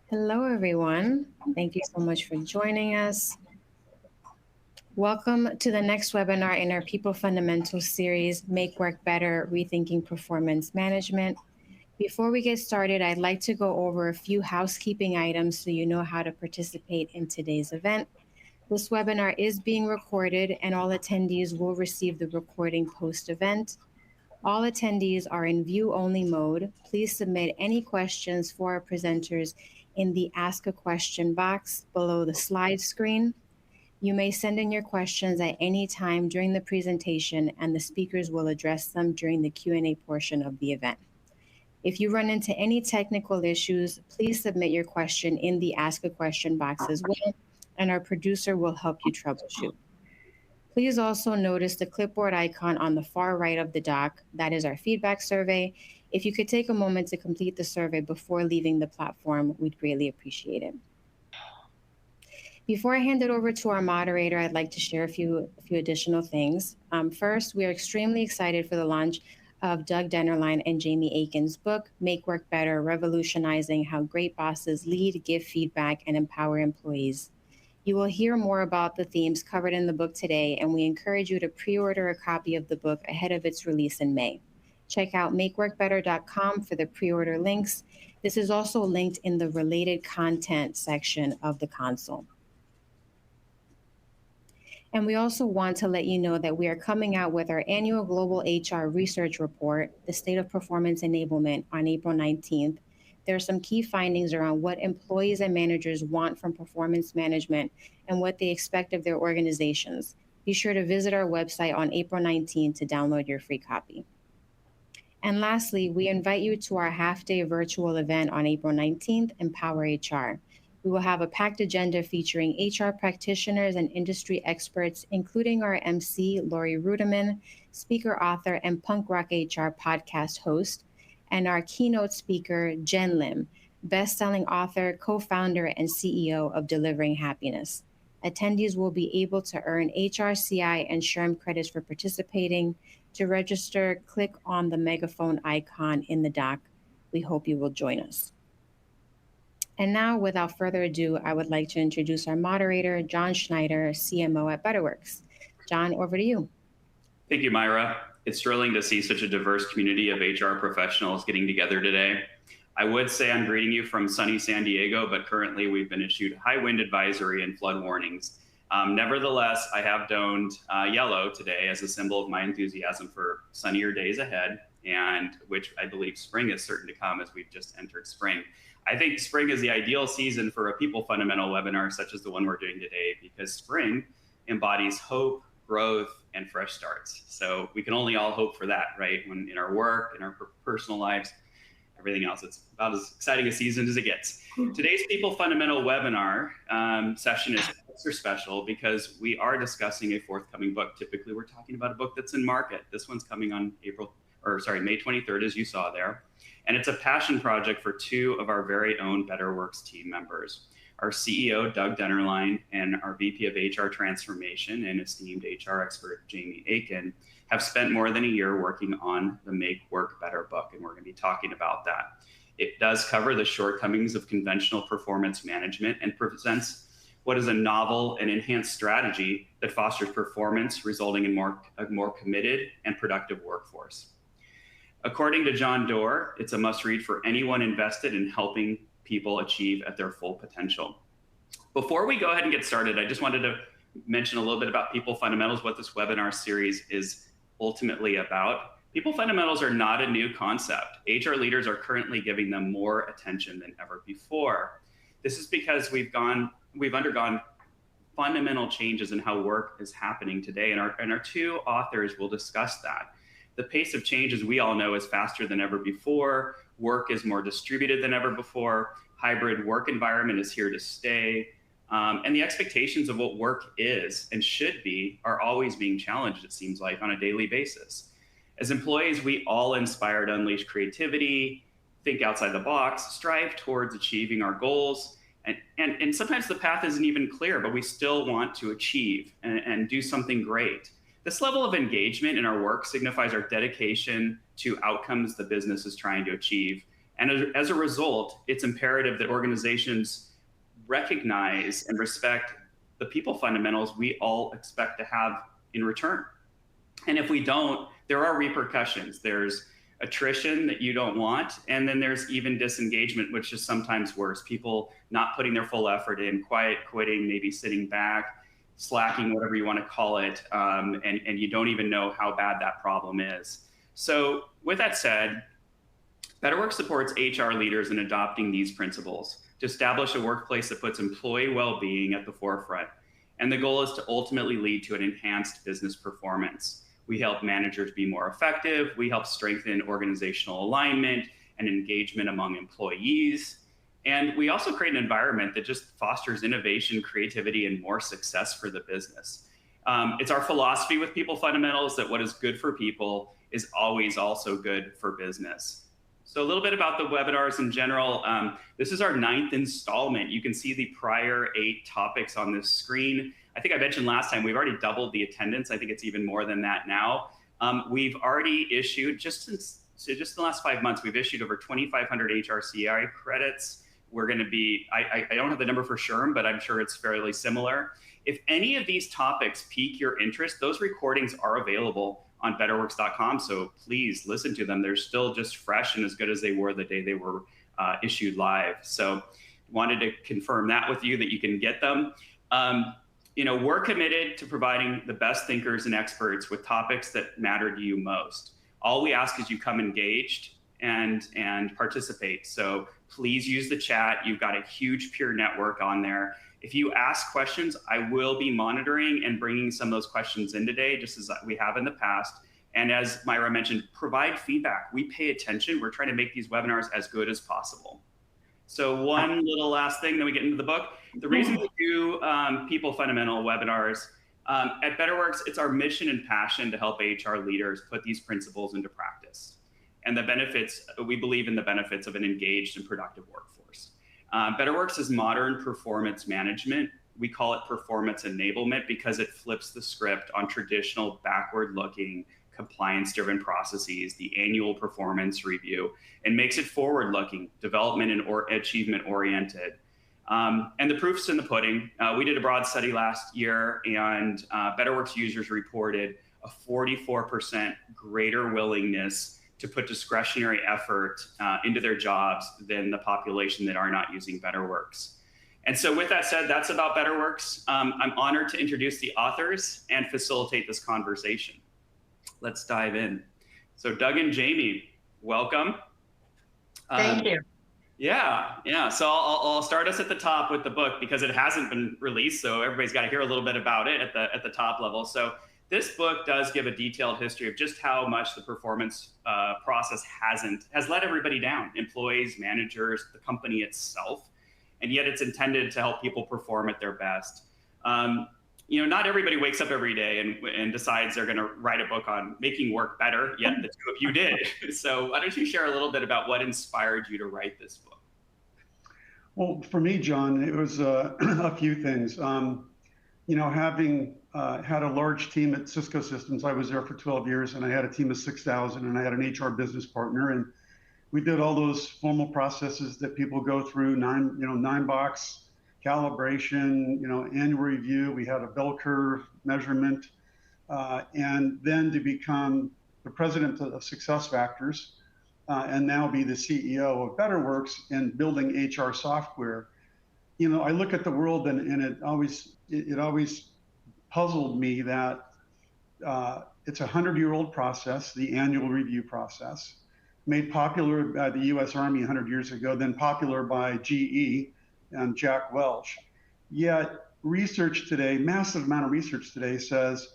Hello, everyone. Thank you so much for joining us. Welcome to the next webinar in our People Fundamentals series, Make Work Better, Rethinking Performance Management. Before we get started, I'd like to go over a few housekeeping items so you know how to participate in today's event. This webinar is being recorded and all attendees will receive the recording post-event. All attendees are in view-only mode. Please submit any questions for our presenters in the Ask a Question box below the slide screen. You may send in your questions at any time during the presentation, and the speakers will address them during the Q&A portion of the event. If you run into any technical issues, please submit your question in the Ask a Question box as well, and our producer will help you troubleshoot. Please also notice the clipboard icon on the far right of the doc. That is our feedback survey. If you could take a moment to complete the survey before leaving the platform, we'd greatly appreciate it. Before I hand it over to our moderator, I'd like to share a few additional things. First, we are extremely excited for the launch of Doug Dennerline and Jamie Aitken's book, Make Work Better, Revolutionizing How Great Bosses Lead, Give Feedback, and Empower Employees. You will hear more about the themes covered in the book today, and we encourage you to pre-order a copy of the book ahead of its release in May. Check out makeworkbetter.com for the pre-order links. This is also linked in the related content section of the console. And we also want to let you know that we are coming out with our annual Global HR Research Report, The State of Performance Enablement, on April 19th. There are some key findings around what employees and managers want from performance management and what they expect of their organizations. Be sure to visit our website on April 19th to download your free copy. And lastly, we invite you to our half-day virtual event on April 19th, Empower HR. We will have a packed agenda featuring HR practitioners and industry experts, including our MC, Lori Ruderman, speaker, author, and Punk Rock HR podcast host, and our keynote speaker, Jen Lim, best-selling author, co-founder, and CEO of Delivering Happiness. Attendees will be able to earn HRCI and SHRM credits for participating. To register, click on the megaphone icon in the doc. We hope you will join us. And now, without further ado, I would like to introduce our moderator, John Schneider, CMO at Betterworks. John, over to you. Thank you, Myra. It's thrilling to see such a diverse community of HR professionals getting together today. I would say I'm greeting you from sunny San Diego, but currently we've been issued high wind advisory and flood warnings. Nevertheless, I have donned yellow today as a symbol of my enthusiasm for sunnier days ahead, and which I believe spring is certain to come as we've just entered spring. I think spring is the ideal season for a people fundamental webinar such as the one we're doing today, because spring embodies hope, growth, and fresh starts. So we can only all hope for that, right? When in our work, in our personal lives, everything else, it's about as exciting a season as it gets. Today's People Fundamental webinar session is extra special because we are discussing a forthcoming book. Typically, we're talking about a book that's in market. This one's coming on May 23rd, as you saw there. And it's a passion project for two of our very own Betterworks team members. Our CEO, Doug Dennerline, and our VP of HR Transformation and esteemed HR expert, Jamie Aitken, have spent more than a year working on the Make Work Better book, and we're going to be talking about that. It does cover the shortcomings of conventional performance management and presents what is a novel and enhanced strategy that fosters performance, resulting in a more committed and productive workforce. According to John Doerr, it's a must-read for anyone invested in helping people achieve at their full potential. Before we go ahead and get started, I just wanted to mention a little bit about People Fundamentals, what this webinar series is ultimately about. People Fundamentals are not a new concept. HR leaders are currently giving them more attention than ever before. This is because we've undergone fundamental changes in how work is happening today, and our two authors will discuss that. The pace of change, as we all know, is faster than ever before. Work is more distributed than ever before. Hybrid work environment is here to stay. And the expectations of what work is and should be are always being challenged, it seems like, on a daily basis. As employees, we all aspire to unleash creativity, think outside the box, strive towards achieving our goals. And sometimes the path isn't even clear, but we still want to achieve and do something great. This level of engagement in our work signifies our dedication to outcomes the business is trying to achieve. And as a result, it's imperative that organizations recognize and respect the people fundamentals we all expect to have in return. And if we don't, there are repercussions. There's attrition that you don't want, and then there's even disengagement, which is sometimes worse. People not putting their full effort in, quiet quitting, maybe sitting back, slacking, whatever you want to call it, and you don't even know how bad that problem is. So with that said, Betterworks supports HR leaders in adopting these principles to establish a workplace that puts employee well-being at the forefront. And the goal is to ultimately lead to an enhanced business performance. We help managers be more effective. We help strengthen organizational alignment and engagement among employees. And we also create an environment that just fosters innovation, creativity, and more success for the business. It's our philosophy with people fundamentals that what is good for people is always also good for business. So a little bit about the webinars in general. This is our 9th installment. You can see the prior 8 topics on this screen. I think I mentioned last time, we've already doubled the attendance. I think it's even more than that now. We've already issued, just in the last 5 months, we've issued over 2,500 HRCI credits. We're gonna be, I don't have the number for SHRM, but I'm sure it's fairly similar. If any of these topics pique your interest, those recordings are available on betterworks.com, so please listen to them. They're still just fresh and as good as they were the day they were issued live. So wanted to confirm that with you, that you can get them. We're committed to providing the best thinkers and experts with topics that matter to you most. All we ask is you come engaged and participate. So please use the chat. You've got a huge peer network on there. If you ask questions, I will be monitoring and bringing some of those questions in today, just as we have in the past. And as Myra mentioned, provide feedback. We pay attention. We're trying to make these webinars as good as possible. So one little last thing, then we get into the book. The reason we do people fundamental webinars, at Betterworks, it's our mission and passion to help HR leaders put these principles into practice. And the benefits, we believe in the benefits of an engaged and productive workforce. Betterworks is modern performance management. We call it performance enablement because it flips the script on traditional backward-looking compliance-driven processes, the annual performance review, and makes it forward-looking, development and achievement-oriented. And the proof's in the pudding. We did a broad study last year, and Betterworks users reported a 44% greater willingness to put discretionary effort into their jobs than the population that are not using Betterworks. And so with that said, that's about Betterworks. I'm honored to introduce the authors and facilitate this conversation. Let's dive in. So Doug and Jamie, welcome. Thank you. Yeah. So I'll start us at the top with the book because it hasn't been released, so everybody's got to hear a little bit about it at the top level. So this book does give a detailed history of just how much the performance process has let everybody down, employees, managers, the company itself, and yet it's intended to help people perform at their best. Not everybody wakes up every day and decides they're going to write a book on making work better, yet the two of you did. So why don't you share a little bit about what inspired you to write this book? Well, for me, John, it was a few things. Having had a large team at Cisco Systems, I was there for 12 years, and I had a team of 6,000, and I had an HR business partner, and we did all those formal processes that people go through, 9-box calibration, annual review. We had a bell curve measurement, and then to become the president of Success Factors, and now be the CEO of Betterworks and building HR software. I look at the world, and it always puzzled me that it's a 100-year-old process, the annual review process, made popular by the U.S. Army 100 years ago, then popular by GE and Jack Welch. Yet research today, massive amount of research today says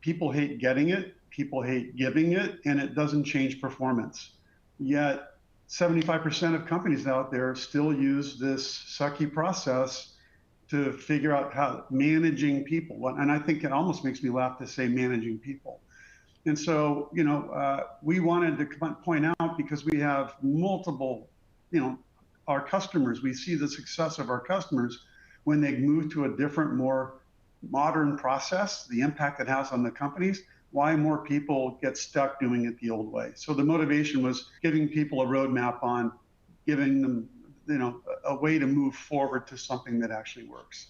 people hate getting it, people hate giving it, and it doesn't change performance. Yet 75% of companies out there still use this sucky process to figure out how managing people. And I think it almost makes me laugh to say managing people. And so, we wanted to point out, because we have multiple, our customers, we see the success of our customers when they move to a different, more modern process, the impact it has on the companies, why more people get stuck doing it the old way. So the motivation was giving people a roadmap on giving them, a way to move forward to something that actually works.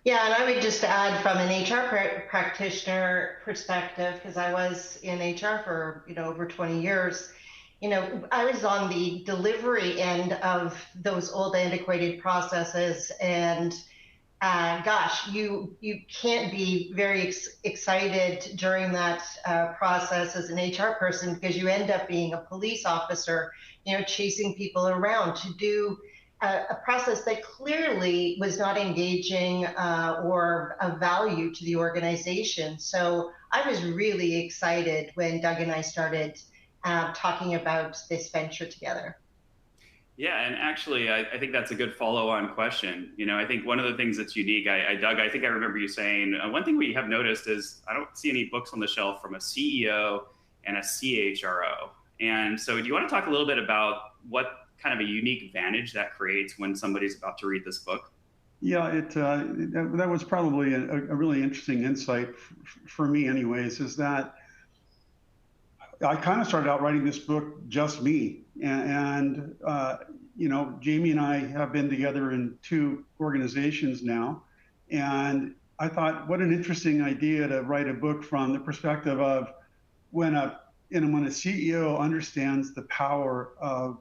Yeah, and I would just add from an HR practitioner perspective, because I was in HR for over 20 years. I was on the delivery end of those old antiquated processes, and gosh, you can't be very excited during that process as an HR person, because you end up being a police officer, chasing people around to do a process that clearly was not engaging or of value to the organization. So I was really excited when Doug and I started talking about this venture together. Yeah, and actually, I think that's a good follow-on question. I think one of the things that's unique, Doug, I think I remember you saying, one thing we have noticed is I don't see any books on the shelf from a CEO and a CHRO. And so do you want to talk a little bit about what kind of a unique advantage that creates when somebody's about to read this book? Yeah, that was probably a really interesting insight for me anyways, is that I kind of started out writing this book just me. And Jamie and I have been together in 2 organizations now. And I thought, what an interesting idea to write a book from the perspective of when a CEO understands the power of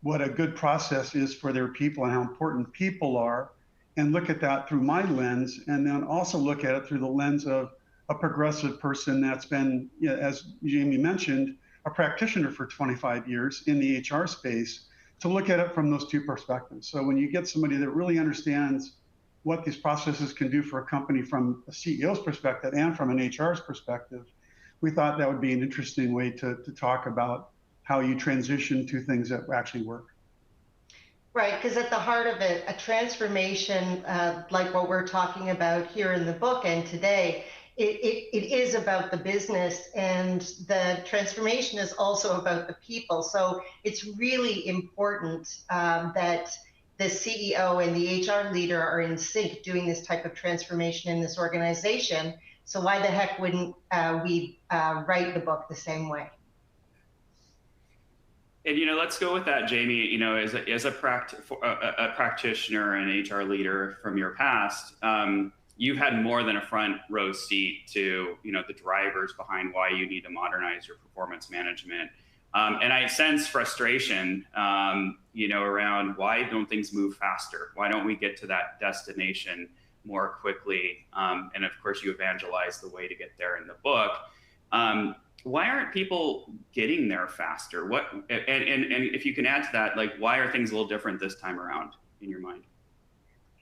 what a good process is for their people and how important people are, and look at that through my lens, and then also look at it through the lens of a progressive person that's been, as Jamie mentioned, a practitioner for 25 years in the HR space, to look at it from those 2 perspectives. So when you get somebody that really understands what these processes can do for a company from a CEO's perspective and from an HR's perspective, we thought that would be an interesting way to talk about how you transition to things that actually work. Right, because at the heart of it, a transformation like what we're talking about here in the book and today, it is about the business, and the transformation is also about the people. So it's really important that the CEO and the HR leader are in sync doing this type of transformation in this organization. So why the heck wouldn't we write the book the same way? And let's go with that, Jamie. As a practitioner and HR leader from your past, you've had more than a front row seat to the drivers behind why you need to modernize your performance management. And I sense frustration, around why don't things move faster? Why don't we get to that destination more quickly? And of course, you evangelize the way to get there in the book. Why aren't people getting there faster? And if you can add to that, why are things a little different this time around in your mind?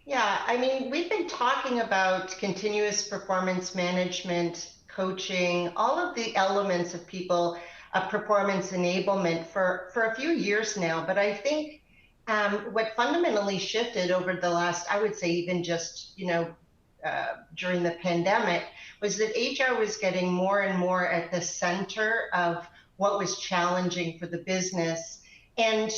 Yeah, I mean, we've been talking about continuous performance management, coaching, all of the elements of performance enablement for a few years now. But I think what fundamentally shifted over the last, I would say even just, during the pandemic, was that HR was getting more and more at the center of what was challenging for the business. And,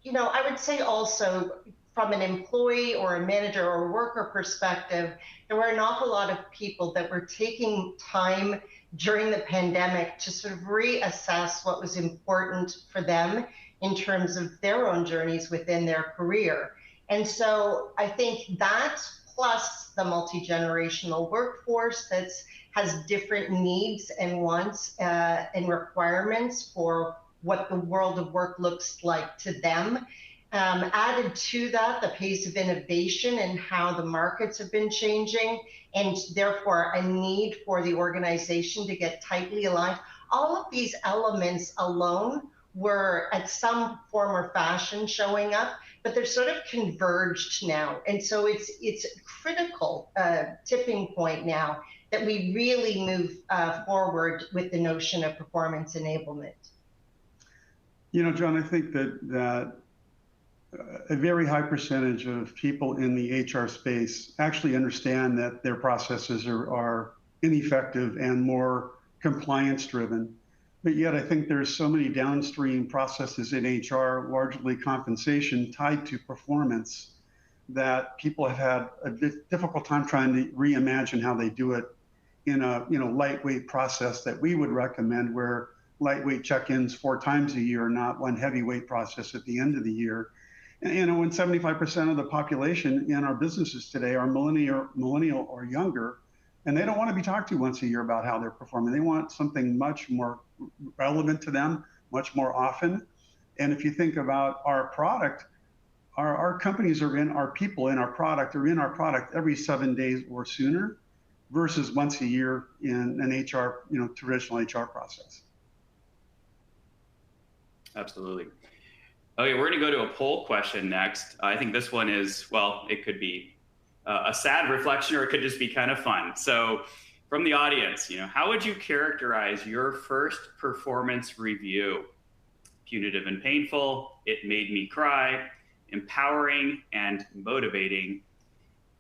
I would say also from an employee or a manager or a worker perspective, there were an awful lot of people that were taking time during the pandemic to sort of reassess what was important for them in terms of their own journeys within their career. And so I think that, plus the multi-generational workforce that has different needs and wants and requirements for what the world of work looks like to them. Added to that, the pace of innovation and how the markets have been changing, and therefore a need for the organization to get tightly aligned. All of these elements alone were at some form or fashion showing up, but they're sort of converged now. And so it's a critical tipping point now that we really move forward with the notion of performance enablement. John, I think that a very high percentage of people in the HR space actually understand that their processes are ineffective and more compliance driven. But yet I think there's so many downstream processes in HR, largely compensation tied to performance, that people have had a difficult time trying to reimagine how they do it in a lightweight process that we would recommend, where lightweight check-ins 4 times a year, not one heavyweight process at the end of the year. And when 75% of the population in our businesses today are millennial or younger, and they don't want to be talked to once a year about how they're performing. They want something much more relevant to them, much more often. And if you think about our product, our companies are in, our people in our product are in our product every 7 days or sooner, versus once a year in an HR, traditional HR process. Absolutely. Okay, we're going to go to a poll question next. I think this one is, well, it could be a sad reflection, or it could just be kind of fun. So from the audience, how would you characterize your first performance review? Punitive and painful, it made me cry, empowering and motivating.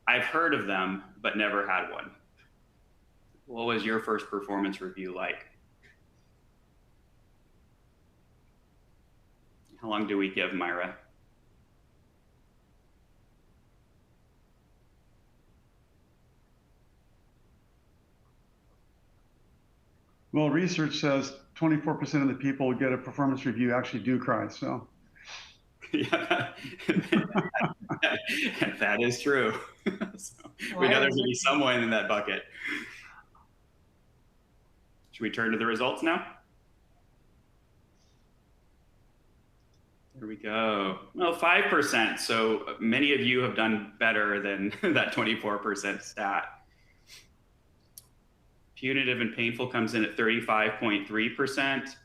I've heard of them, but never had one. What was your first performance review like? How long do we give, Myra? Well, research says 24% of the people who get a performance review actually do cry, so. Yeah, that is true. So we know there's going to be someone in that bucket. Should we turn to the results now? Here we go. Well, 5%. So many of you have done better than that 24% stat. Punitive and painful comes in at 35.3%.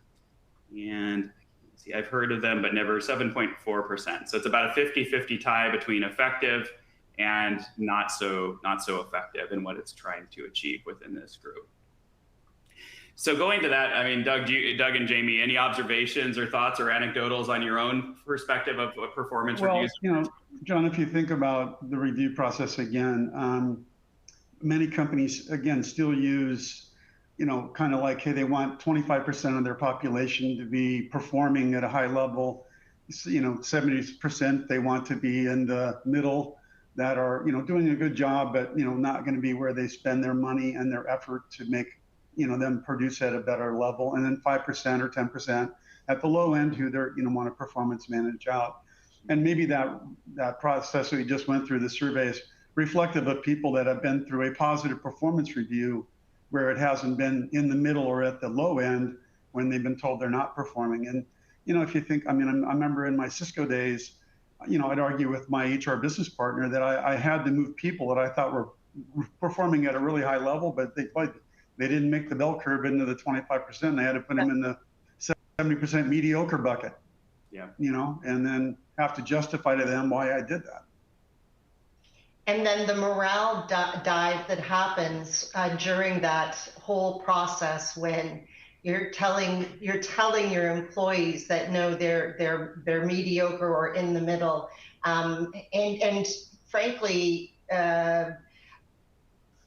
And see, I've heard of them, but never, 7.4%. So it's about a 50-50 tie between effective and not so effective in what it's trying to achieve within this group. So going to that, I mean, Doug and Jamie, any observations or thoughts or anecdotals on your own perspective of what performance reviews? John, if you think about the review process again, many companies, again, still use, kind of like, hey, they want 25% of their population to be performing at a high level. 70% they want to be in the middle, that are, doing a good job, but, not going to be where they spend their money and their effort to make, them produce at a better level. And then 5% or 10% at the low end who they're, want to performance manage out. And maybe that process that we just went through, the survey, is reflective of people that have been through a positive performance review where it hasn't been in the middle or at the low end when they've been told they're not performing. And, if you think, I remember in my Cisco days, I'd argue with my HR business partner that I had to move people that I thought were performing at a really high level, but they didn't make the bell curve into the 25%. They had to put them in the 70% mediocre bucket. Yeah. And then have to justify to them why I did that. And then the morale dive that happens during that whole process when you're telling your employees that no, they're mediocre or in the middle, and frankly,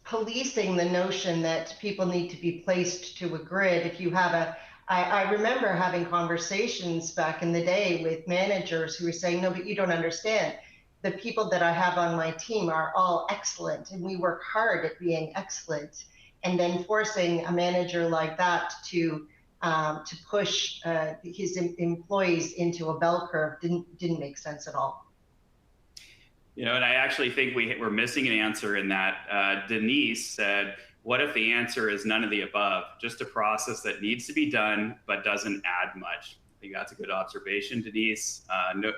policing the notion that people need to be placed to a grid. If you have I remember having conversations back in the day with managers who were saying, no, but you don't understand. The people that I have on my team are all excellent, and we work hard at being excellent. And then forcing a manager like that to push his employees into a bell curve didn't make sense at all. And I actually think we're missing an answer in that. Denise said, what if the answer is none of the above, just a process that needs to be done but doesn't add much? I think that's a good observation, Denise.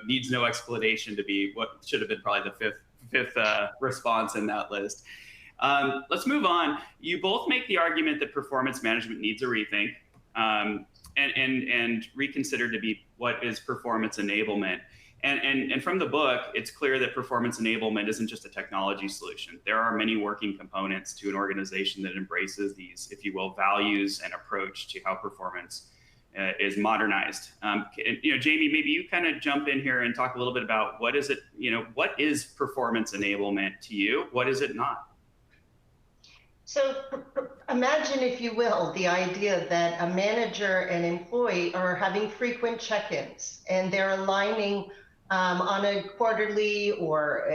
Needs no explanation to be what should have been probably the fifth response in that list. Let's move on. You both make the argument that performance management needs a rethink and reconsider to be what is performance enablement. And from the book, it's clear that performance enablement isn't just a technology solution. There are many working components to an organization that embraces these, if you will, values and approach to how performance is modernized. Jamie, maybe you kind of jump in here and talk a little bit about what is it, what is performance enablement to you? What is it not? So imagine, if you will, the idea that a manager and employee are having frequent check-ins and they're aligning on a quarterly or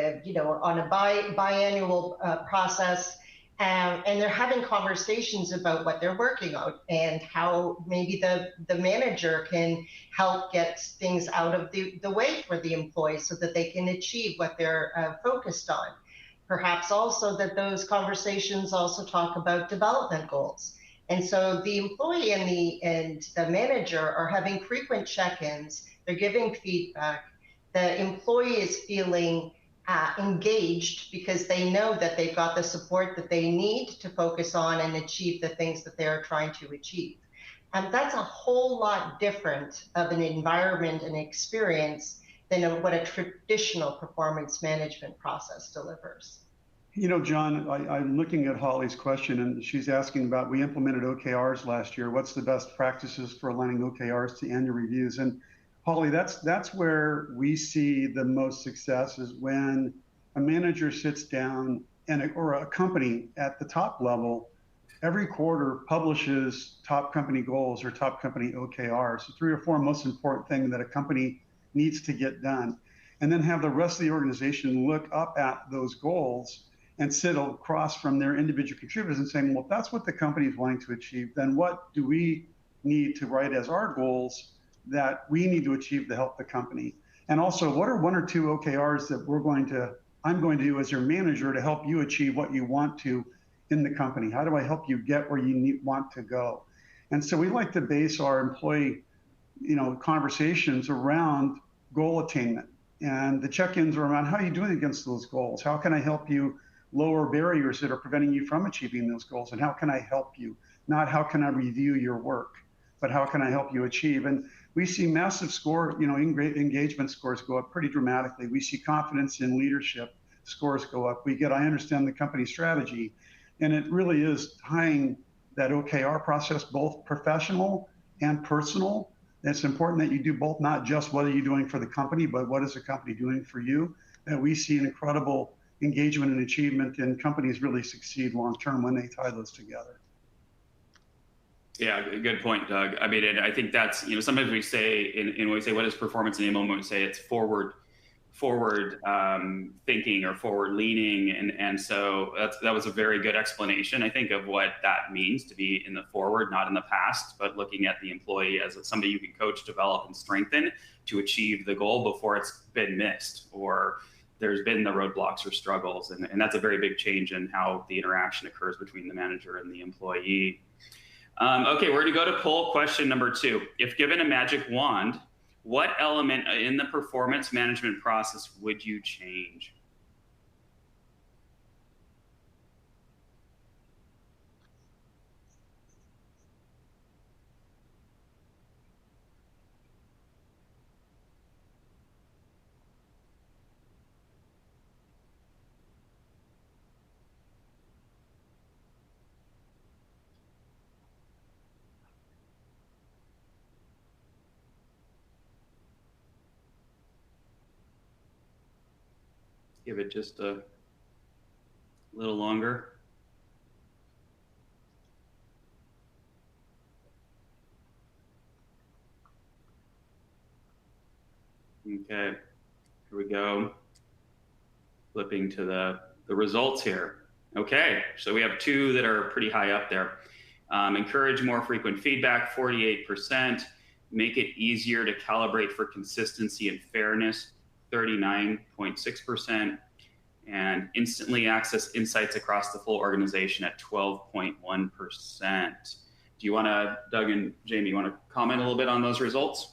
on a biannual process, and they're having conversations about what they're working on and how maybe the manager can help get things out of the way for the employees so that they can achieve what they're focused on. Perhaps also that those conversations also talk about development goals. And so the employee and the manager are having frequent check-ins, they're giving feedback, the employee is feeling engaged because they know that they've got the support that they need to focus on and achieve the things that they're trying to achieve. And that's a whole lot different of an environment and experience than what a traditional performance management process delivers. You know, John, I'm looking at Holly's question, and she's asking about, we implemented OKRs last year. What's the best practices for aligning OKRs to annual reviews? And Holly, that's where we see the most success, is when a manager sits down or a company at the top level every quarter publishes top company goals or top company OKRs, the 3 or 4 most important things that a company needs to get done, and then have the rest of the organization look up at those goals and sit across from their individual contributors and saying, well, if that's what the company is wanting to achieve, then what do we need to write as our goals that we need to achieve to help the company? And also, what are 1 or 2 OKRs that I'm going to do as your manager to help you achieve what you want to in the company? How do I help you get where you want to go? And so we like to base our employee, conversations around goal attainment, and the check-ins are around, how are you doing against those goals? How can I help you lower barriers that are preventing you from achieving those goals? And how can I help you? Not how can I review your work, but how can I help you achieve? And we see massive engagement scores go up pretty dramatically. We see confidence in leadership scores go up. We get, I understand the company strategy. And it really is tying that OKR process, both professional and personal. It's important that you do both, not just what are you doing for the company, but what is the company doing for you? That we see an incredible engagement and achievement, and companies really succeed long-term when they tie those together. Yeah, good point, Doug. I mean, I think that's, sometimes we say, when we say what is performance enablement, we say it's forward thinking or forward leaning. And so that was a very good explanation, I think, of what that means to be in the forward, not in the past, but looking at the employee as somebody you can coach, develop, and strengthen to achieve the goal before it's been missed or there's been the roadblocks or struggles. And that's a very big change in how the interaction occurs between the manager and the employee. Okay, we're going to go to poll question number 2. If given a magic wand, what element in the performance management process would you change? Give it just a little longer. Okay, here we go. Flipping to the results here. Okay, so we have 2 that are pretty high up there. Encourage more frequent feedback, 48%. Make it easier to calibrate for consistency and fairness, 39.6%, and instantly access insights across the full organization at 12.1%. Do you want to, Doug and Jamie, you want to comment a little bit on those results?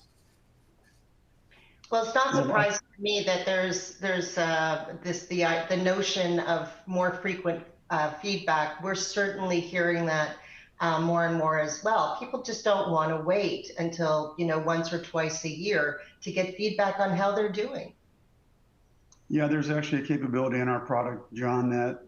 Well, it's not surprising to me that there's the notion of more frequent feedback. We're certainly hearing that more and more as well. People just don't want to wait until once or twice a year to get feedback on how they're doing. Yeah, there's actually a capability in our product, John, that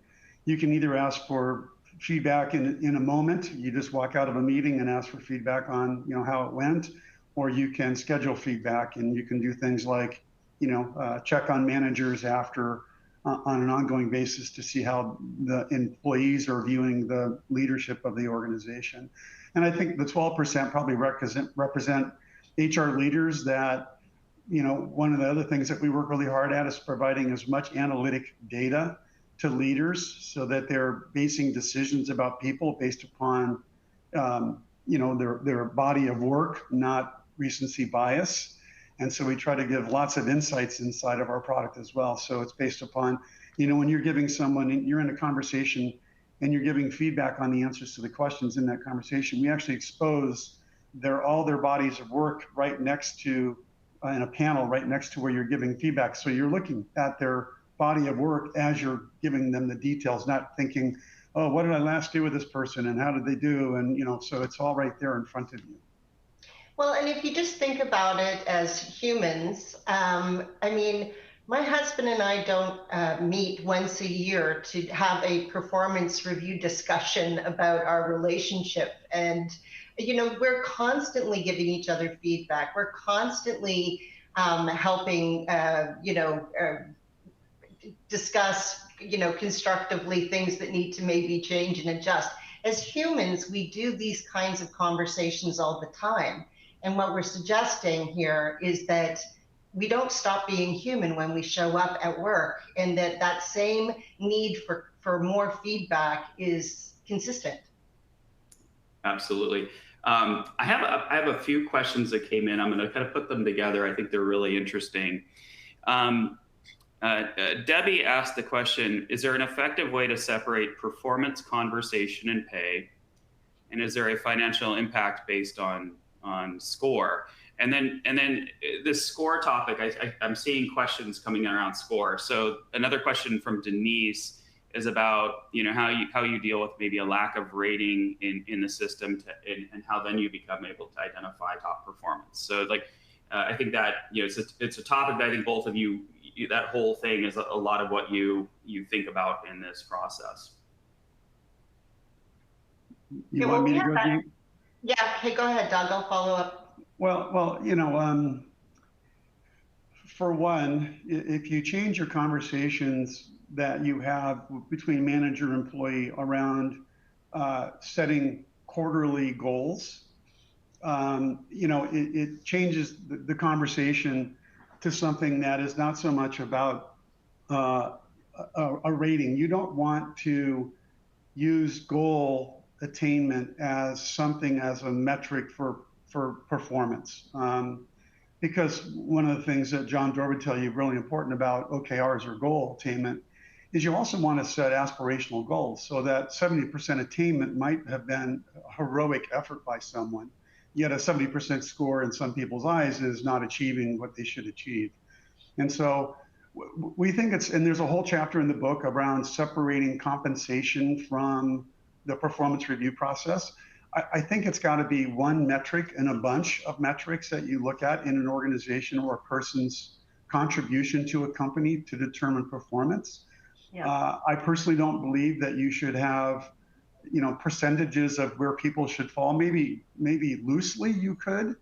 you can either ask for feedback in a moment. You just walk out of a meeting and ask for feedback on how it went, or you can schedule feedback, and you can do things like check on managers after on an ongoing basis to see how the employees are viewing the leadership of the organization. And I think the 12% probably represent HR leaders that, one of the other things that we work really hard at is providing as much analytic data to leaders so that they're basing decisions about people based upon their body of work, not recency bias. And so we try to give lots of insights inside of our product as well. So it's based upon, when you're giving someone, you're in a conversation and you're giving feedback on the answers to the questions in that conversation, we actually expose all their bodies of work right next to, in a panel right next to where you're giving feedback. So you're looking at their body of work as you're giving them the details, not thinking, oh, what did I last do with this person and how did they do? And, so it's all right there in front of you. Well, and if you just think about it as humans, my husband and I don't meet once a year to have a performance review discussion about our relationship. And, we're constantly giving each other feedback. We're constantly helping, discuss, constructively things that need to maybe change and adjust. As humans, we do these kinds of conversations all the time. And what we're suggesting here is that we don't stop being human when we show up at work, and that same need for more feedback is consistent. Absolutely. I have a few questions that came in. I'm going to kind of put them together. I think they're really interesting. Debbie asked the question, is there an effective way to separate performance, conversation, and pay? And is there a financial impact based on score? And then this score topic, I'm seeing questions coming around score. So another question from Denise is about how you deal with maybe a lack of rating in the system and how then you become able to identify top performance. So I think that it's a topic that I think both of you, that whole thing is a lot of what you think about in this process. You want me to go, Dean? Yeah, okay, go ahead, Doug, I'll follow up. Well, for one, if you change your conversations that you have between manager and employee around setting quarterly goals, it changes the conversation to something that is not so much about a rating. You don't want to use goal attainment as a metric for performance. Because one of the things that John Doerr would tell you really important about OKRs or goal attainment is you also want to set aspirational goals so that 70% attainment might have been a heroic effort by someone, yet a 70% score in some people's eyes is not achieving what they should achieve. And so we think and there's a whole chapter in the book around separating compensation from the performance review process. I think it's got to be one metric in a bunch of metrics that you look at in an organization or a person's contribution to a company to determine performance. Yeah. I personally don't believe that you should have, percentages of where people should fall. Maybe loosely you could,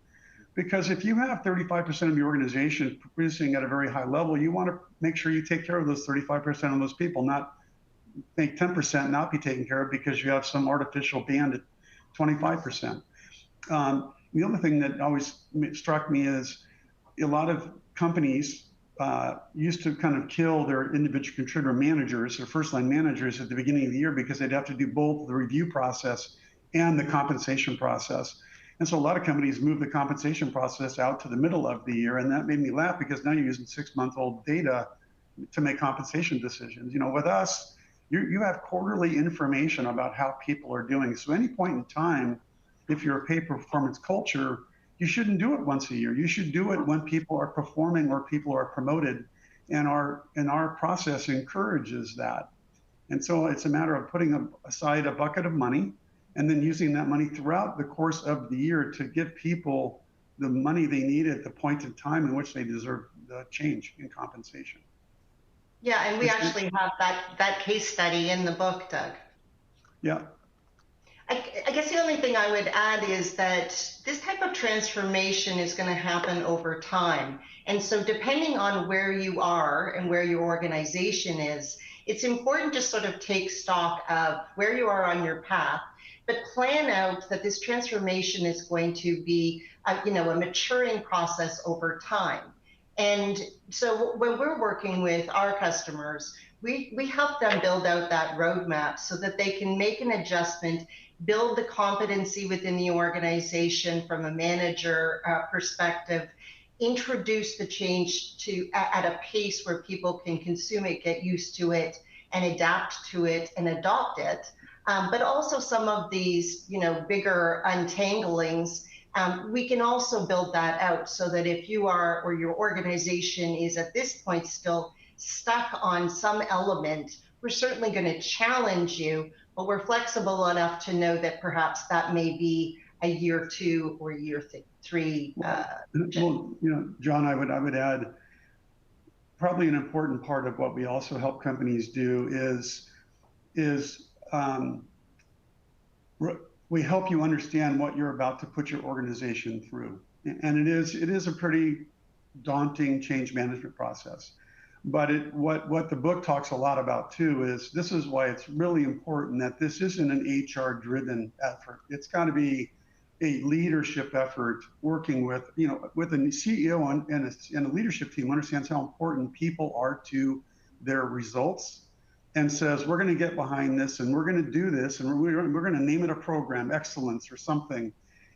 because if you have 35% of your organization producing at a very high level, you want to make sure you take care of those 35% of those people, not make 10% not be taken care of because you have some artificial band at 25%. The other thing that always struck me is a lot of companies used to kind of kill their individual contributor managers, their first-line managers at the beginning of the year because they'd have to do both the review process and the compensation process. And so a lot of companies move the compensation process out to the middle of the year, and that made me laugh because now you're using 6-month-old data to make compensation decisions. With us, you have quarterly information about how people are doing. So any point in time, if you're a pay performance culture, you shouldn't do it once a year. You should do it when people are performing or people are promoted, and our process encourages that. And so it's a matter of putting aside a bucket of money and then using that money throughout the course of the year to give people the money they need at the point in time in which they deserve the change in compensation. Yeah, and we actually have that case study in the book, Doug. Yeah. I guess the only thing I would add is that this type of transformation is going to happen over time. And so depending on where you are and where your organization is, it's important to sort of take stock of where you are on your path, but plan out that this transformation is going to be a maturing process over time. And so when we're working with our customers, we help them build out that roadmap so that they can make an adjustment, build the competency within the organization from a manager perspective, introduce the change at a pace where people can consume it, get used to it, and adapt to it and adopt it. But also some of these, bigger untanglings, we can also build that out so that if you are, or your organization is at this point still stuck on some element, we're certainly going to challenge you, but we're flexible enough to know that perhaps that may be a year 2 or year 3. Well, John, I would add probably an important part of what we also help companies do is we help you understand what you're about to put your organization through, and it is a pretty daunting change management process. But what the book talks a lot about too is this is why it's really important that this isn't an HR-driven effort. It's got to be a leadership effort working with a CEO and a leadership team understands how important people are to their results and says, we're going to get behind this and we're going to do this and we're going to name it a program, excellence or something.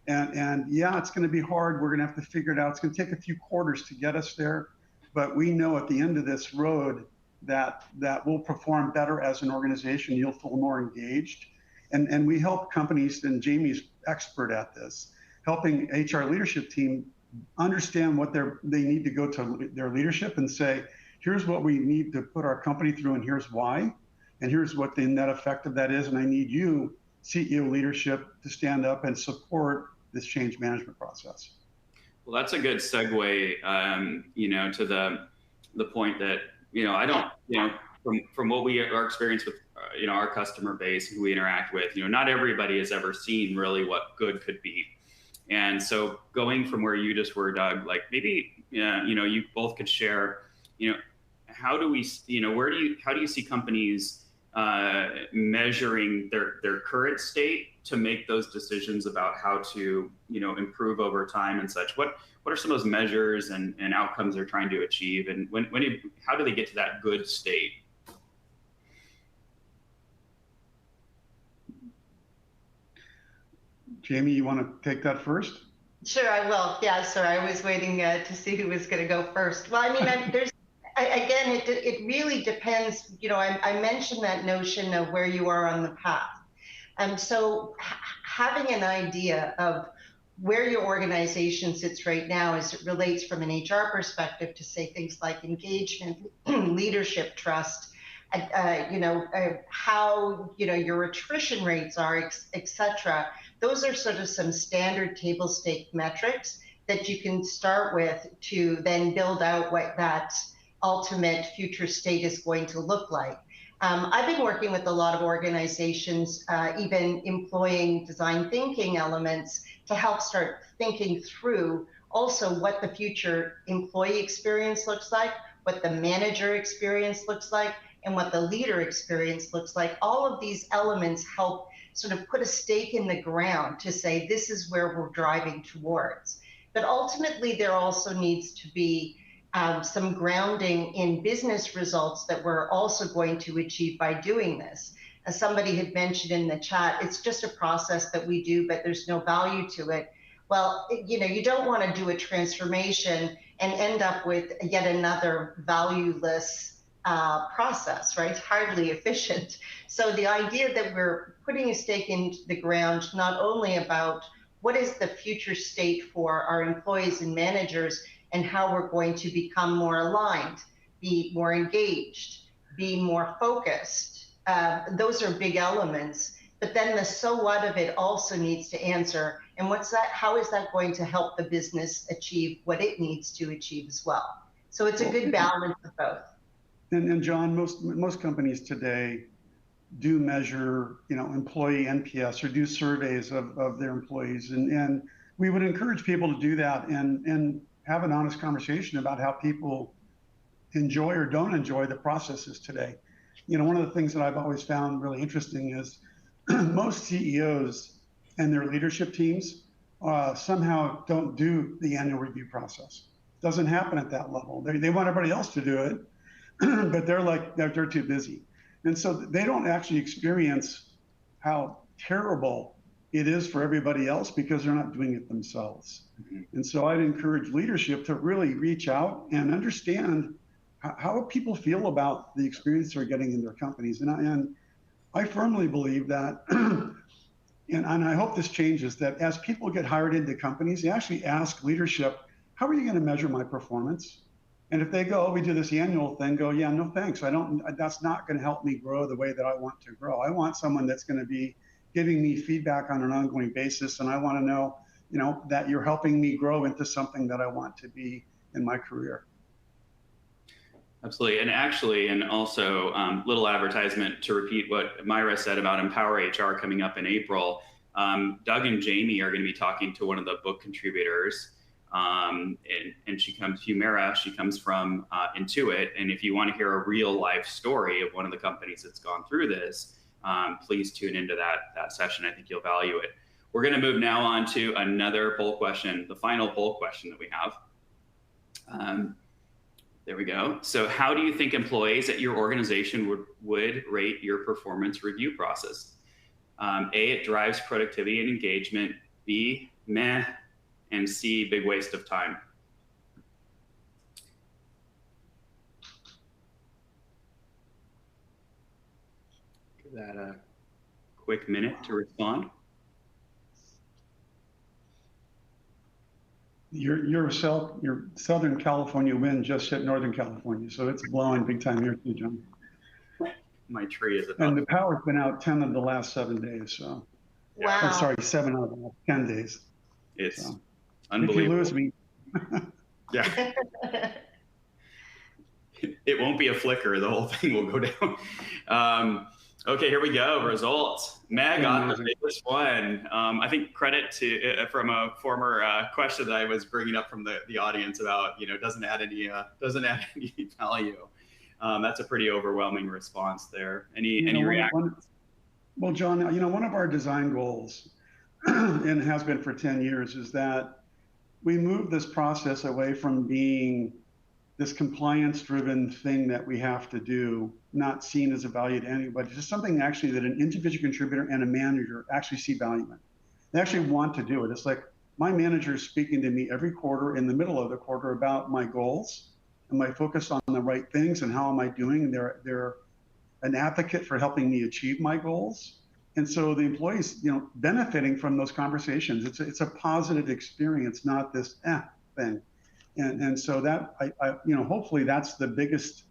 And yeah, it's going to be hard. We're going to have to figure it out. It's going to take a few quarters to get us there. But we know at the end of this road that we'll perform better as an organization. You'll feel more engaged. And we help companies, and Jamie's expert at this, helping HR leadership team understand what they need to go to their leadership and say, here's what we need to put our company through and here's why. And here's what the net effect of that is. And I need you, CEO leadership, to stand up and support this change management process. Well, that's a good segue, to the point that, I don't, from what our experience with, our customer base who we interact with, not everybody has ever seen really what good could be. And so going from where you just were, Doug, like maybe, you both could share, how do we, how do you see companies measuring their current state to make those decisions about how to, improve over time and such? What are some of those measures and outcomes they're trying to achieve? And how do they get to that good state? Jamie, you want to take that first? Sure, I will. Yeah, sorry, I was waiting to see who was going to go first. Well, I mean, again, it really depends. I mentioned that notion of where you are on the path. And so having an idea of where your organization sits right now as it relates from an HR perspective to say things like engagement, leadership, trust, how your attrition rates are, et cetera. Those are sort of some standard table stake metrics that you can start with to then build out what that ultimate future state is going to look like. I've been working with a lot of organizations, even employing design thinking elements to help start thinking through also what the future employee experience looks like, what the manager experience looks like, and what the leader experience looks like. All of these elements help sort of put a stake in the ground to say this is where we're driving towards. But ultimately, there also needs to be some grounding in business results that we're also going to achieve by doing this. As somebody had mentioned in the chat, it's just a process that we do, but there's no value to it. Well, you don't want to do a transformation and end up with yet another valueless process, right? It's hardly efficient. So the idea that we're putting a stake in the ground, not only about what is the future state for our employees and managers and how we're going to become more aligned, be more engaged, be more focused. Those are big elements. But then the so what of it also needs to answer. And how is that going to help the business achieve what it needs to achieve as well? So it's a good balance of both. And John, most companies today do measure, employee NPS or do surveys of their employees. And we would encourage people to do that and have an honest conversation about how people enjoy or don't enjoy the processes today. One of the things that I've always found really interesting is most CEOs and their leadership teams somehow don't do the annual review process. Doesn't happen at that level. They want everybody else to do it, but they're too busy. And so they don't actually experience how terrible it is for everybody else because they're not doing it themselves. And so I'd encourage leadership to really reach out and understand how people feel about the experience they're getting in their companies. And I firmly believe that, and I hope this changes, that as people get hired into companies, they actually ask leadership, how are you going to measure my performance? And if they go, oh, we do this annual thing, go, yeah, no thanks. That's not going to help me grow the way that I want to grow. I want someone that's going to be giving me feedback on an ongoing basis. And I want to know, that you're helping me grow into something that I want to be in my career. Absolutely. And actually, and also little advertisement to repeat what Myra said about Empower HR coming up in April. Doug and Jamie are going to be talking to one of the book contributors. And she comes, Humira, she comes from Intuit. And if you want to hear a real life story of one of the companies that's gone through this, please tune into that session. I think you'll value it. We're going to move now on to another poll question, the final poll question that we have. There we go. So how do you think employees at your organization would rate your performance review process? A, it drives productivity and engagement. B, meh. And C, big waste of time. Give that a quick minute to respond. Your Southern California wind just hit Northern California, so it's blowing big time here too, John. My tree is about. And the power's been out 10 of the last 7 days, so. Wow. I'm sorry, 7 out of the last 10 days. It's so. Unbelievable. If you lose me. Yeah. It won't be a flicker. The whole thing will go down. Okay, here we go. Results. Meg got the biggest one. I think credit to from a former question that I was bringing up from the audience about doesn't add any value. That's a pretty overwhelming response there. Any reactions? Well, John, one of our design goals, and has been for 10 years, is that we move this process away from being this compliance-driven thing that we have to do, not seen as a value to anybody, just something actually that an individual contributor and a manager actually see value in. They actually want to do it. It's like my manager is speaking to me every quarter, in the middle of the quarter, about my goals and my focus on the right things and how am I doing. They're an advocate for helping me achieve my goals. And so the employees, benefiting from those conversations, it's a positive experience, not this thing. And so that hopefully that's the biggest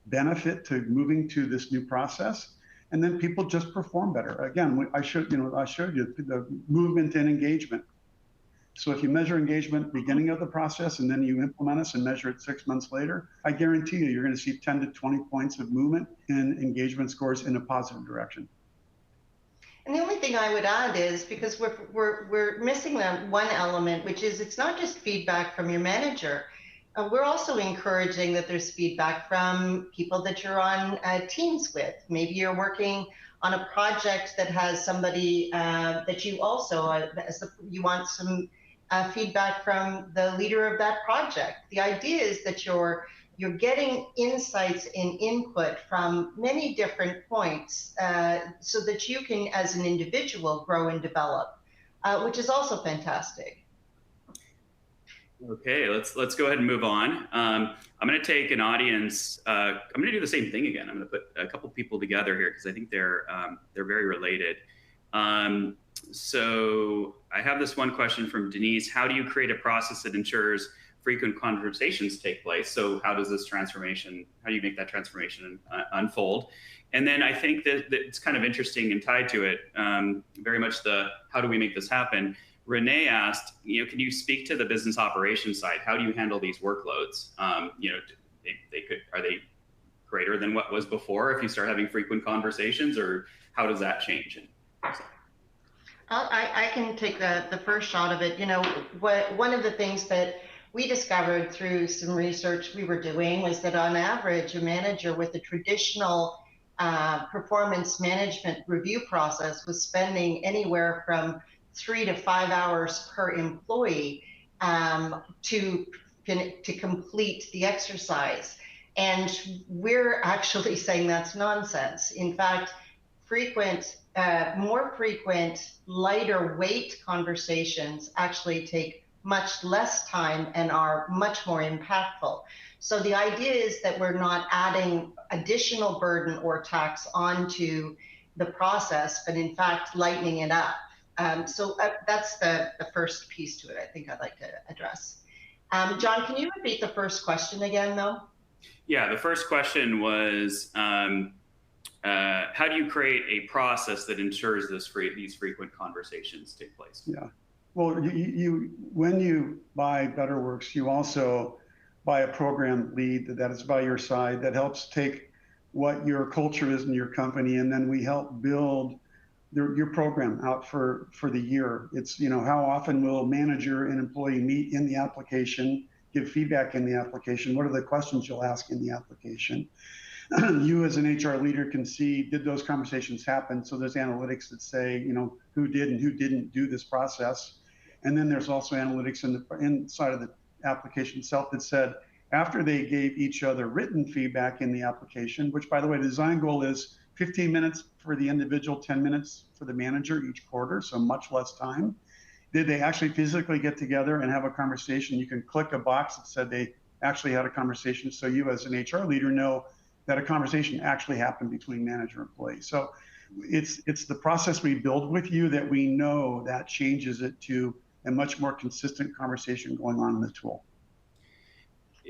benefit to moving to this new process. And then people just perform better. Again, I showed you the movement and engagement. So if you measure engagement beginning of the process and then you implement us and measure it 6 months later, I guarantee you're going to see 10 to 20 points of movement and engagement scores in a positive direction. And the only thing I would add is, because we're missing that one element, which is it's not just feedback from your manager. We're also encouraging that there's feedback from people that you're on teams with. Maybe you're working on a project that has somebody that you also, you want some feedback from the leader of that project. The idea is that you're getting insights and input from many different points so that you can, as an individual, grow and develop, which is also fantastic. Okay, let's go ahead and move on. I'm going to take an audience. I'm going to do the same thing again. I'm going to put a couple people together here because I think they're very related. So I have this one question from Denise. How do you create a process that ensures frequent conversations take place? So how do you make that transformation unfold? And then I think that it's kind of interesting and tied to it, very much how do we make this happen? Renee asked, can you speak to the business operations side? How do you handle these workloads? Are they greater than what was before if you start having frequent conversations, or how does that change? I can take the first shot of it. One of the things that we discovered through some research we were doing was that on average, a manager with a traditional performance management review process was spending anywhere from 3 to 5 hours per employee to to complete the exercise. And we're actually saying that's nonsense. In fact, more frequent, lighter weight conversations actually take much less time and are much more impactful. So the idea is that we're not adding additional burden or tax onto the process, but in fact, lightening it up. So that's the first piece to it I think I'd like to address. John, can you repeat the first question again, though? Yeah, the first question was, how do you create a process that ensures these frequent conversations take place? Yeah, well, when you buy Betterworks, you also buy a program lead that is by your side that helps take what your culture is in your company, and then we help build your program out for the year. It's, how often will a manager and employee meet in the application, give feedback in the application? What are the questions you'll ask in the application? You as an HR leader can see, did those conversations happen? So there's analytics that say, who did and who didn't do this process. And then there's also analytics inside of the application itself that said, after they gave each other written feedback in the application, which by the way, the design goal is 15 minutes for the individual, 10 minutes for the manager each quarter, so much less time. Did they actually physically get together and have a conversation? You can click a box that said they actually had a conversation, so you as an HR leader know that a conversation actually happened between manager and employee. So it's the process we build with you that we know that changes it to a much more consistent conversation going on in the tool.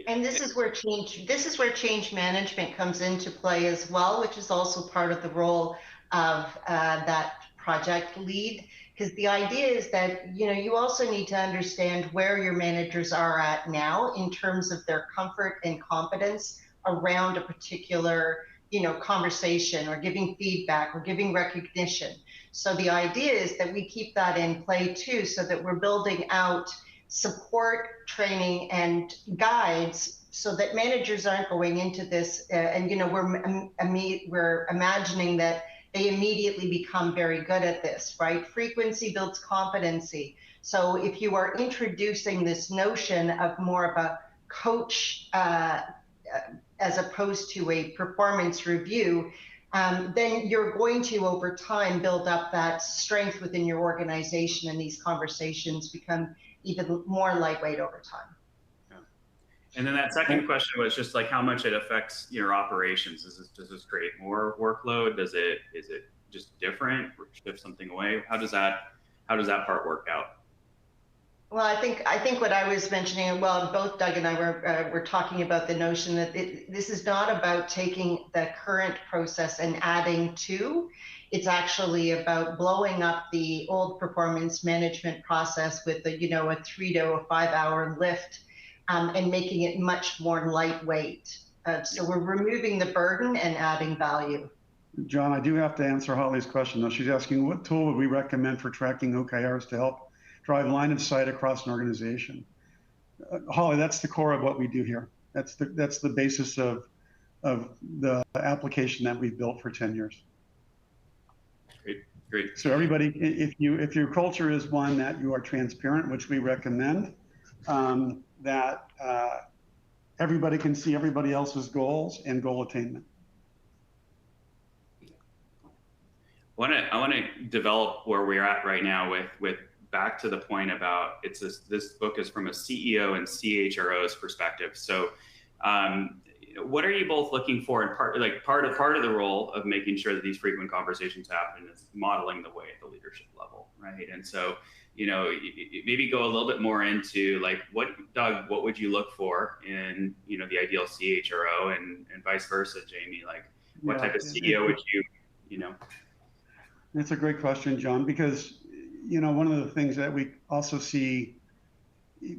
And this is where change management comes into play as well, which is also part of the role of that project lead. Because the idea is that you also need to understand where your managers are at now in terms of their comfort and competence around a particular conversation or giving feedback or giving recognition. So the idea is that we keep that in play too, so that we're building out support, training, and guides so that managers aren't going into this and we're imagining that they immediately become very good at this, right? Frequency builds competency. So if you are introducing this notion of more of a coach as opposed to a performance review, then you're going to, over time, build up that strength within your organization, and these conversations become even more lightweight over time. Yeah. And then that second question was just like how much it affects your operations. Does this create more workload? Is it just different? Or shift something away? How does that part work out? Well, I think what I was mentioning, well, both Doug and I were talking about the notion that this is not about taking the current process and adding to. It's actually about blowing up the old performance management process with a 3 to 5 hour lift and making it much more lightweight. So we're removing the burden and adding value. John, I do have to answer Holly's question though. She's asking, what tool would we recommend for tracking OKRs to help drive line of sight across an organization? Holly, that's the core of what we do here. That's the basis of the application that we've built for 10 years. Great. So everybody, if your culture is one that you are transparent, which we recommend, that everybody can see everybody else's goals and goal attainment. I want to develop where we're at right now with back to the point about this book is from a CEO and CHRO's perspective. So what are you both looking for in part of the role of making sure that these frequent conversations happen is modeling the way at the leadership level, right? And so, maybe go a little bit more into like Doug, what would you look for in, the ideal CHRO and vice versa, Jamie, like what type of CEO would you? That's a great question, John, because, one of the things that we also see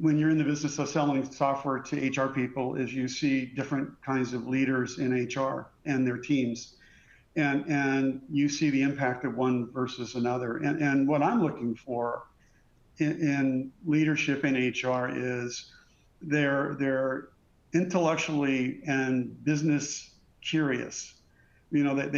when you're in the business of selling software to HR people is you see different kinds of leaders in HR and their teams. And you see the impact of one versus another. And what I'm looking for in leadership in HR is they're intellectually and business curious. That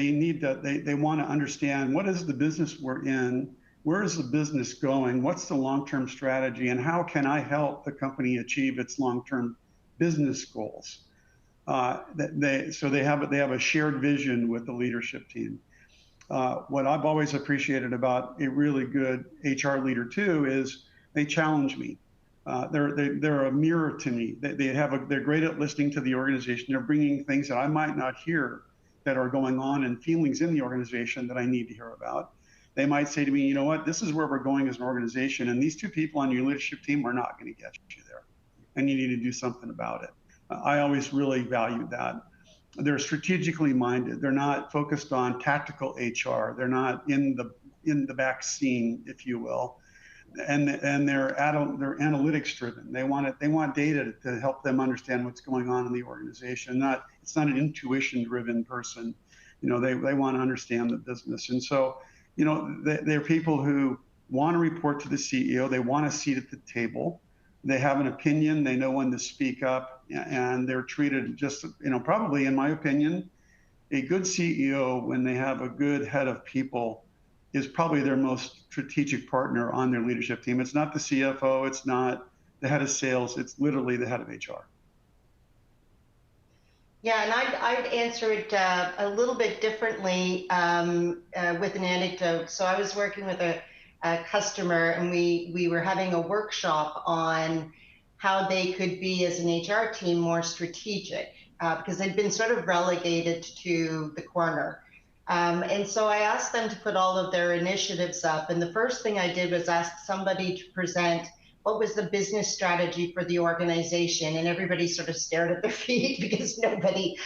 they want to understand what is the business we're in, where is the business going? What's the long-term strategy? And how can I help the company achieve its long-term business goals? So they have a shared vision with the leadership team. What I've always appreciated about a really good HR leader too is they challenge me. They're a mirror to me. They're great at listening to the organization. They're bringing things that I might not hear that are going on and feelings in the organization that I need to hear about. They might say to me, you know what, this is where we're going as an organization, and these two people on your leadership team are not going to get you there, and you need to do something about it. I always really valued that. They're strategically minded. They're not focused on tactical HR. They're not in the back scene, if you will. And they're analytics driven. They want data to help them understand what's going on in the organization. It's not an intuition driven person. You know, they want to understand the business. And so, you know, they're people who want to report to the CEO. They want a seat at the table. They have an opinion. They know when to speak up, and they're treated just, you know, probably, in my opinion, a good CEO, when they have a good head of people, is probably their most strategic partner on their leadership team. It's not the CFO. It's not the head of sales. It's literally the head of HR. Yeah, and I'd answer it a little bit differently with an anecdote. So I was working with a customer, and we were having a workshop on how they could be, as an HR team, more strategic because they'd been sort of relegated to the corner. And so I asked them to put all of their initiatives up. And the first thing I did was ask somebody to present what was the business strategy for the organization. And everybody sort of stared at their feet because nobody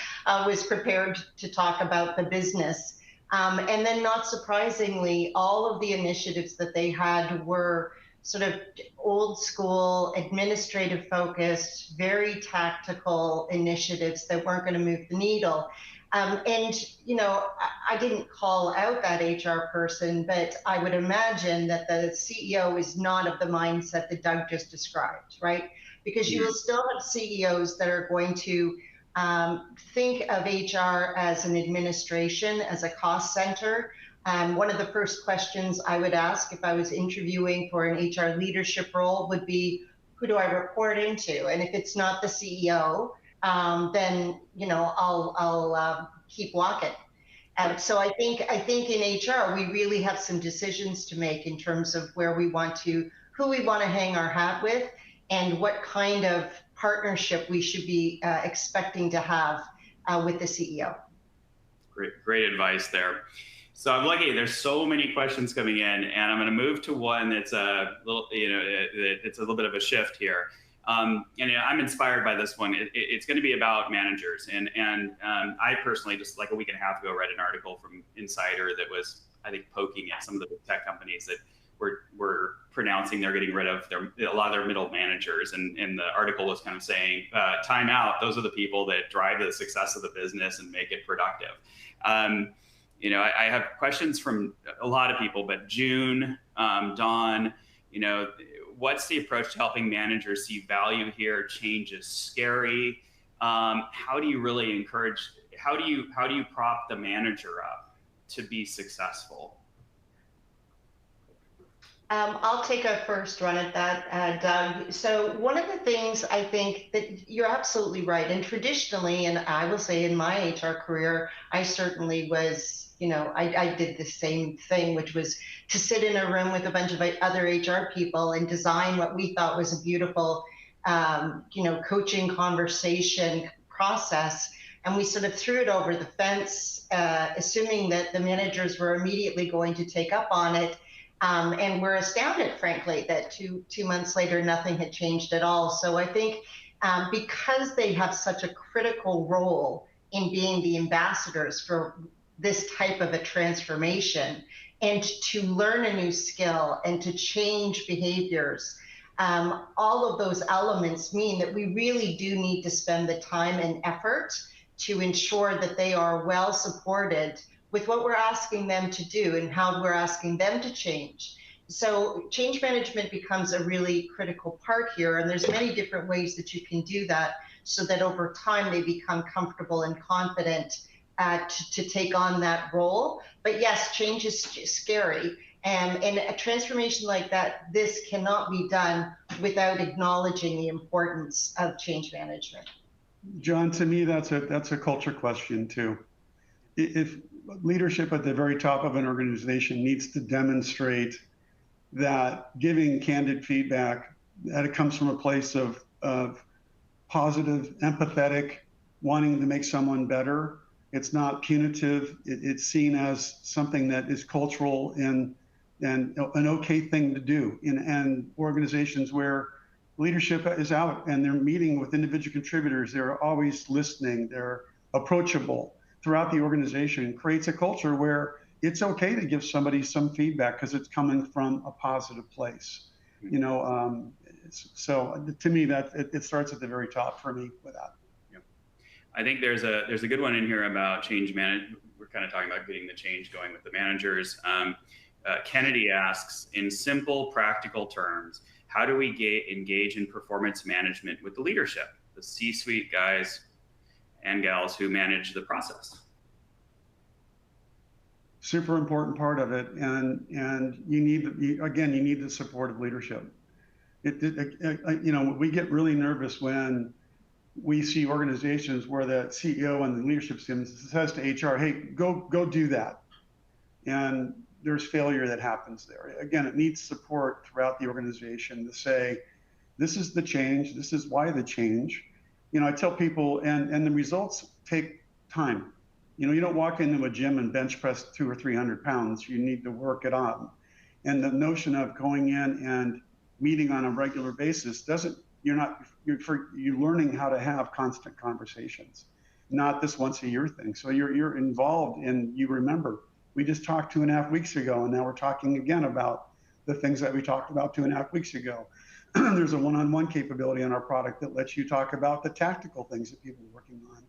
was prepared to talk about the business. And then, not surprisingly, all of the initiatives that they had were sort of old school, administrative focused, very tactical initiatives that weren't going to move the needle. And, you know, I didn't call out that HR person, but I would imagine that the CEO is not of the mindset that Doug just described, right? Because you will still have CEOs that are going to think of HR as an administration, as a cost center. One of the first questions I would ask if I was interviewing for an HR leadership role would be, who do I report into? And if it's not the CEO, then, you know, I'll keep walking. So I think in HR, we really have some decisions to make in terms of who we want to hang our hat with, and what kind of partnership we should be expecting to have with the CEO. Great advice there. So I'm lucky. There's so many questions coming in, and I'm going to move to one that's a little, it's a little bit of a shift here. And I'm inspired by this one. It's going to be about managers, and I personally, just like a week and a half ago, read an article from Insider that was, I think, poking at some of the big tech companies that were pronouncing they're getting rid of a lot of their middle managers, and the article was kind of saying, time out, those are the people that drive the success of the business and make it productive. You know, I have questions from a lot of people, but June, Dawn, you know, what's the approach to helping managers see value here? Change is scary. How do you really encourage, how do you prop the manager up to be successful? I'll take a first run at that, Doug. So one of the things I think that you're absolutely right. And traditionally, and I will say in my HR career, I certainly was, you know, I did the same thing, which was to sit in a room with a bunch of other HR people and design what we thought was a beautiful, you know, coaching conversation process. And we sort of threw it over the fence, assuming that the managers were immediately going to take up on it. And we're astounded, frankly, that two months later, nothing had changed at all. So I think because they have such a critical role in being the ambassadors for this type of a transformation, and to learn a new skill and to change behaviors, all of those elements mean that we really do need to spend the time and effort to ensure that they are well supported with what we're asking them to do and how we're asking them to change. So change management becomes a really critical part here, and there's many different ways that you can do that so that over time they become comfortable and confident to take on that role. But yes, change is scary. And in a transformation like that, this cannot be done without acknowledging the importance of change management. John, to me, that's a culture question too. If leadership at the very top of an organization needs to demonstrate that giving candid feedback, that it comes from a place of positive, empathetic, wanting to make someone better. It's not punitive. It's seen as something that is cultural and an okay thing to do. And organizations where leadership is out and they're meeting with individual contributors, they're always listening, they're approachable throughout the organization, creates a culture where it's okay to give somebody some feedback because it's coming from a positive place. So to me, that it starts at the very top for me with that. I think there's a good one in here about change management. We're kind of talking about getting the change going with the managers. Kennedy asks, in simple, practical terms, how do we engage in performance management with the leadership, the C-suite guys and gals who manage the process? Super important part of it, and you need the support of leadership. We get really nervous when we see organizations where the CEO and the leadership team says to HR, "Hey, go do that," and there's failure that happens there. Again, it needs support throughout the organization to say, "This is the change. This is why the change." I tell people, and the results take time. You don't walk into a gym and bench press 200 or 300 pounds. You need to work it on. And the notion of going in and meeting on a regular basis you're learning how to have constant conversations, not this once a year thing. So you're involved and you remember, we just talked 2.5 weeks ago, and now we're talking again about the things that we talked about 2.5 weeks ago. There's a one-on-one capability on our product that lets you talk about the tactical things that people are working on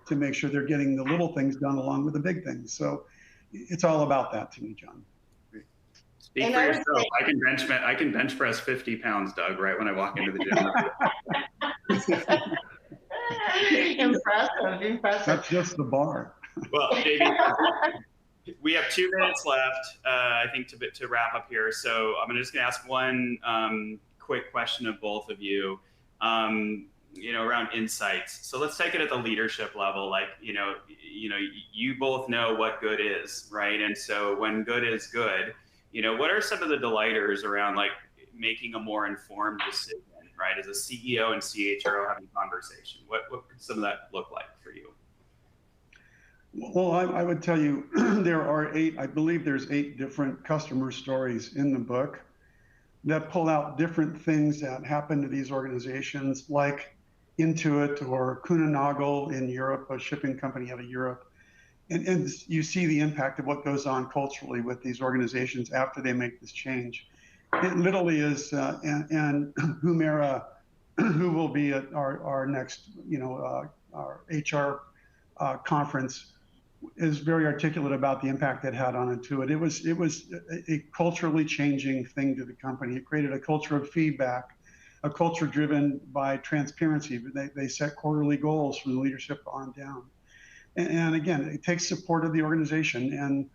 to make sure they're getting the little things done along with the big things. So it's all about that to me, John. Speak for yourself. I can bench press 50 pounds, Doug, right when I walk into the gym. Impressive. That's just the bar. Well, Jamie, we have 2 minutes left, I think, to wrap up here. So I'm just going to ask one quick question of both of you, around insights. So let's take it at the leadership level. Like, you both know what good is, right? And so when good is good, what are some of the delighters around like making a more informed decision, right? As a CEO and CHRO having a conversation, what could some of that look like for you? Well, I would tell you I believe there's 8 different customer stories in the book that pull out different things that happen to these organizations, like Intuit or Kuehne+Nagel in Europe, a shipping company out of Europe. And you see the impact of what goes on culturally with these organizations after they make this change. It literally is, and Humera, who will be at our next, our HR conference, is very articulate about the impact it had on Intuit. It was a culturally changing thing to the company. It created a culture of feedback, a culture driven by transparency. They set quarterly goals from the leadership on down. And again, it takes support of the organization. And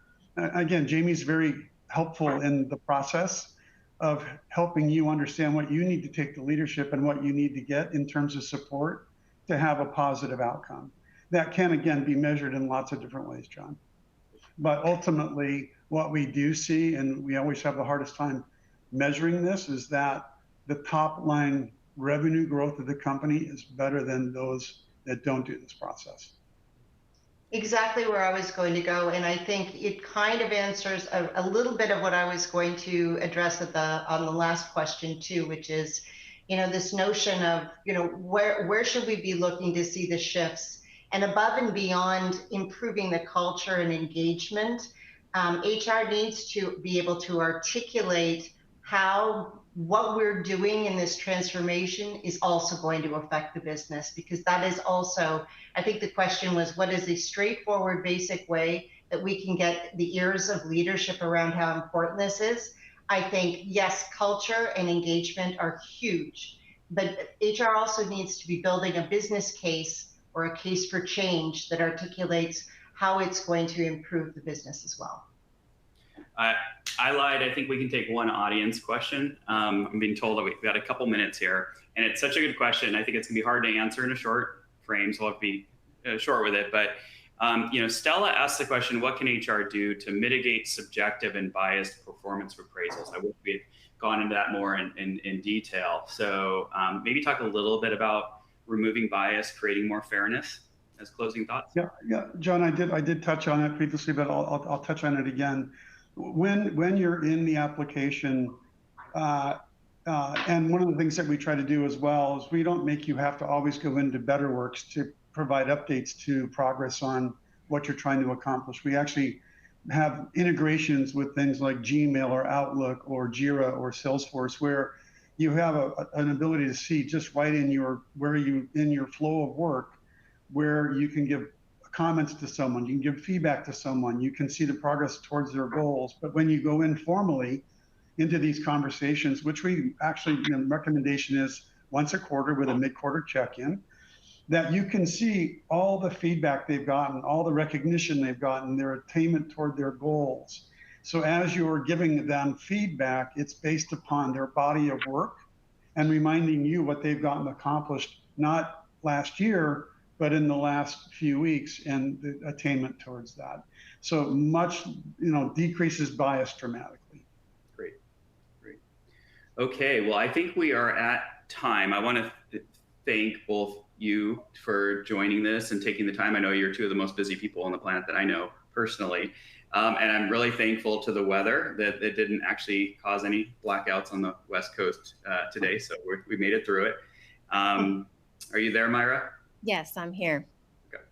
again, Jamie's very helpful in the process of helping you understand what you need to take to leadership and what you need to get in terms of support to have a positive outcome. That can, again, be measured in lots of different ways, John. But ultimately, what we do see, and we always have the hardest time measuring this, is that the top line revenue growth of the company is better than those that don't do this process. Exactly where I was going to go, and I think it kind of answers a little bit of what I was going to address on the last question too, which is, this notion of, where should we be looking to see the shifts, and above and beyond improving the culture and engagement, HR needs to be able to articulate how what we're doing in this transformation is also going to affect the business, because that is also, I think the question was, what is a straightforward, basic way that we can get the ears of leadership around how important this is? I think, yes, culture and engagement are huge, but HR also needs to be building a business case or a case for change that articulates how it's going to improve the business as well. I lied. I think we can take one audience question. I'm being told that we've got a couple minutes here, and it's such a good question. I think it's gonna be hard to answer in a short frame, so I'll have to be short with it. But Stella asked the question, what can HR do to mitigate subjective and biased performance appraisals? I wish we had gone into that more in detail. So maybe talk a little bit about removing bias, creating more fairness as closing thoughts. Yeah, John, I did touch on it previously, but I'll touch on it again. When you're in the application, and one of the things that we try to do as well is we don't make you have to always go into Betterworks to provide updates to progress on what you're trying to accomplish. We actually have integrations with things like Gmail or Outlook or Jira or Salesforce, where you have an ability to see just right in your flow of work, where you can give comments to someone, you can give feedback to someone, you can see the progress towards their goals. But when you go informally into these conversations, which we actually, recommendation is once a quarter with a mid-quarter check-in, that you can see all the feedback they've gotten, all the recognition they've gotten, their attainment toward their goals. So as you're giving them feedback, it's based upon their body of work and reminding you what they've gotten accomplished, not last year, but in the last few weeks, and the attainment towards that. So much, decreases bias dramatically. Great. Okay, well, I think we are at time. I want to thank both you for joining this and taking the time. I know you're two of the most busy people on the planet that I know personally. And I'm really thankful to the weather that it didn't actually cause any blackouts on the West Coast today. So we made it through it. Are you there, Myra? Yes, I'm here. Okay.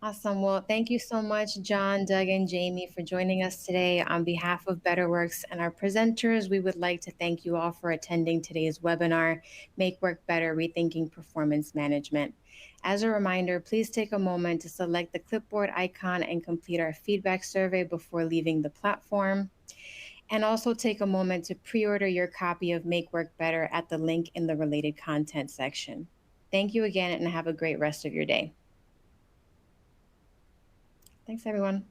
Awesome. Well, thank you so much, John, Doug, and Jamie, for joining us today. On behalf of Betterworks and our presenters, we would like to thank you all for attending today's webinar, Make Work Better, Rethinking Performance Management. As a reminder, please take a moment to select the clipboard icon and complete our feedback survey before leaving the platform. And also take a moment to pre-order your copy of Make Work Better at the link in the related content section. Thank you again, and have a great rest of your day. Thanks, everyone.